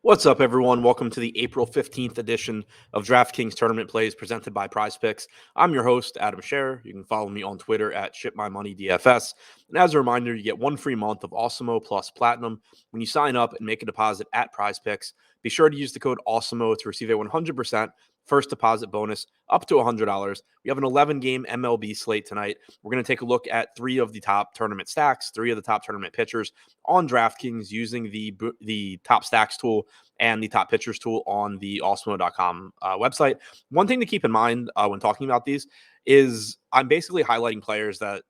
What's up, everyone? Welcome to the April 15th edition of DraftKings Tournament Plays presented by PrizePicks. I'm your host, Adam Scherer. You can follow me on Twitter at ShipMyMoneyDFS. And as a reminder, you get one free month of Awesemo plus Platinum when you sign up and make a deposit at PrizePicks. Be sure to use the code Awesemo to receive a 100% first deposit bonus up to $100. We have an 11-game MLB slate tonight. We're going to take a look at three of the top tournament stacks, three of the top tournament pitchers on DraftKings using the top stacks tool and the top pitchers tool on the Awesemo.com website. One thing to keep in mind when talking about these is I'm basically highlighting players that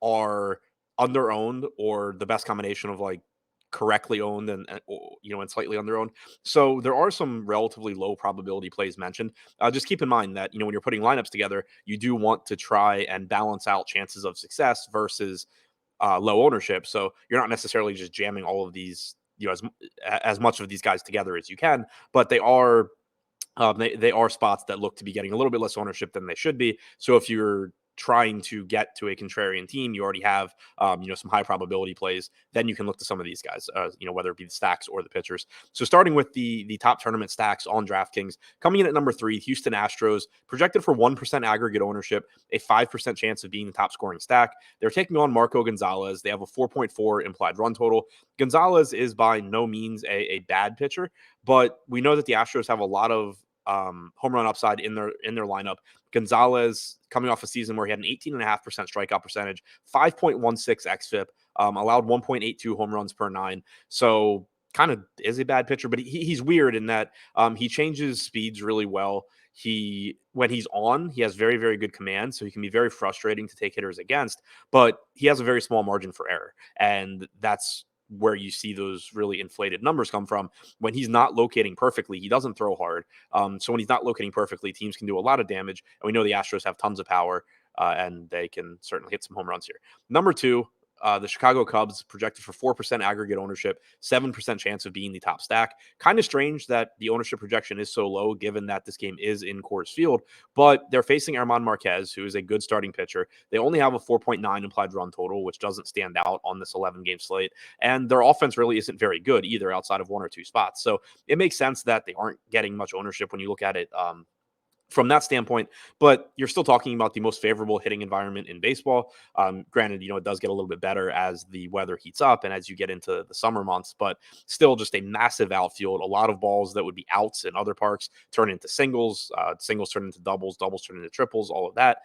are under-owned or the best combination of like correctly owned and slightly under-owned. So there are some relatively low probability plays mentioned. Just keep in mind that when you're putting lineups together, you do want to try and balance out chances of success versus low ownership. So you're not necessarily just jamming all of these, as much of these guys together as you can, but they are spots that look to be getting a little bit less ownership than they should be. So if you're trying to get to a contrarian team, you already have some high probability plays. Then you can look to some of these guys, whether it be the stacks or the pitchers. So starting with the top tournament stacks on DraftKings, coming in at number 3, Houston Astros, projected for 1% aggregate ownership, a 5% chance of being the top scoring stack. They're taking on Marco Gonzalez. They have a 4.4 implied run total. Gonzalez is by no means a bad pitcher, but we know that the Astros have a lot of home run upside in their lineup. Gonzalez coming off a season where he had an 18.5% strikeout percentage, 5.16 xFIP, allowed 1.82 home runs per 9. So kind of is a bad pitcher, but he's weird in that he changes speeds really well. When he's on, he has very, very good command, so he can be very frustrating to take hitters against, but he has a very small margin for error. And that's where you see those really inflated numbers come from. When he's not locating perfectly, he doesn't throw hard. So when he's not locating perfectly, teams can do a lot of damage. And we know the Astros have tons of power, and they can certainly hit some home runs here. Number 2, the Chicago Cubs, projected for 4% aggregate ownership, 7% chance of being the top stack. Kind of strange that the ownership projection is so low, given that this game is in Coors Field, but they're facing German Marquez, who is a good starting pitcher. They only have a 4.9 implied run total, which doesn't stand out on this 11-game slate, and their offense really isn't very good either outside of one or two spots. So it makes sense that they aren't getting much ownership when you look at it from that standpoint, but you're still talking about the most favorable hitting environment in baseball. Granted, it does get a little bit better as the weather heats up and as you get into the summer months, but still just a massive outfield. A lot of balls that would be outs in other parks turn into singles, singles turn into doubles, doubles turn into triples, all of that.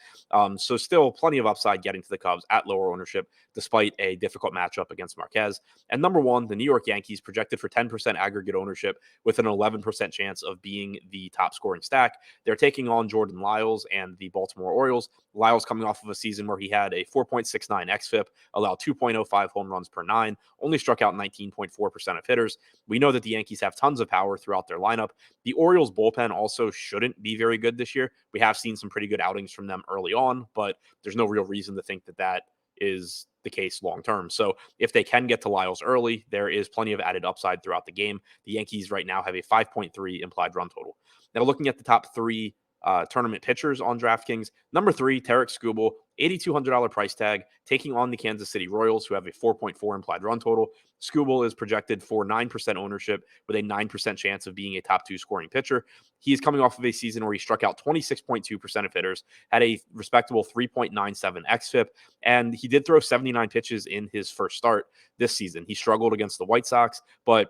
So still plenty of upside getting to the Cubs at lower ownership, despite a difficult matchup against Marquez. And number 1, the New York Yankees, projected for 10% aggregate ownership with an 11% chance of being the top scoring stack. They're taking on Jordan Lyles and the Baltimore Orioles. Lyles coming off of a season where he had a 4.69 xFIP, allowed 2.05 home runs per 9, only struck out 19.4% of hitters. We know that the Yankees have tons of power throughout their lineup. The Orioles bullpen also shouldn't be very good this year. We have seen some pretty good outings from them early on, but there's no real reason to think that is the case long term. So if they can get to Lyles early, there is plenty of added upside throughout the game. The Yankees right now have a 5.3 implied run total. Now looking at the top 3 tournament pitchers on DraftKings. Number 3, Tarek Skubal, $8,200 price tag, taking on the Kansas City Royals, who have a 4.4 implied run total. Skubal is projected for 9% ownership with a 9% chance of being a top 2 scoring pitcher. He's coming off of a season where he struck out 26.2% of hitters, had a respectable 3.97 xFIP, and he did throw 79 pitches in his first start this season. He struggled against the White Sox, but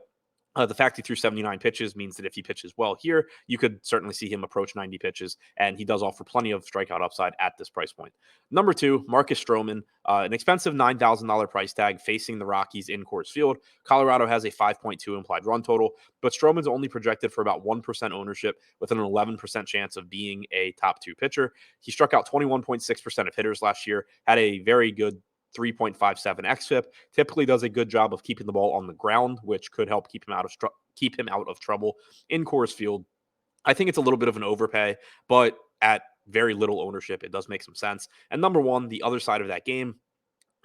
the fact he threw 79 pitches means that if he pitches well here, you could certainly see him approach 90 pitches, and he does offer plenty of strikeout upside at this price point. Number 2, Marcus Stroman, an expensive $9,000 price tag facing the Rockies in Coors Field. Colorado has a 5.2 implied run total, but Stroman's only projected for about 1% ownership with an 11% chance of being a top 2 pitcher. He struck out 21.6% of hitters last year, had a very good 3.57 xFIP, typically does a good job of keeping the ball on the ground, which could help keep him out of trouble in Coors Field. I think it's a little bit of an overpay, but at very little ownership, it does make some sense. And number 1, the other side of that game,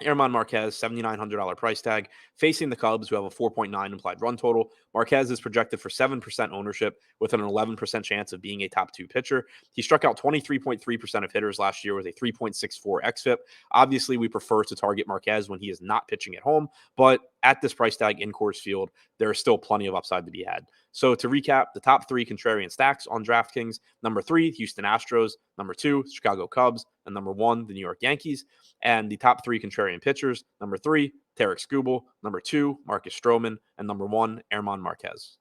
German Marquez, $7,900 price tag, facing the Cubs, who have a 4.9 implied run total. Marquez is projected for 7% ownership with an 11% chance of being a top 2 pitcher. He struck out 23.3% of hitters last year with a 3.64 xFIP. Obviously, we prefer to target Marquez when he is not pitching at home, but at this price tag in Coors Field, there is still plenty of upside to be had. So to recap, the top 3 contrarian stacks on DraftKings: number 3, Houston Astros; number 2, Chicago Cubs; and number 1, the New York Yankees. And the top 3 contrarian pitchers: number 3, Tarek Skubal; number 2, Marcus Stroman; and number 1, German Marquez.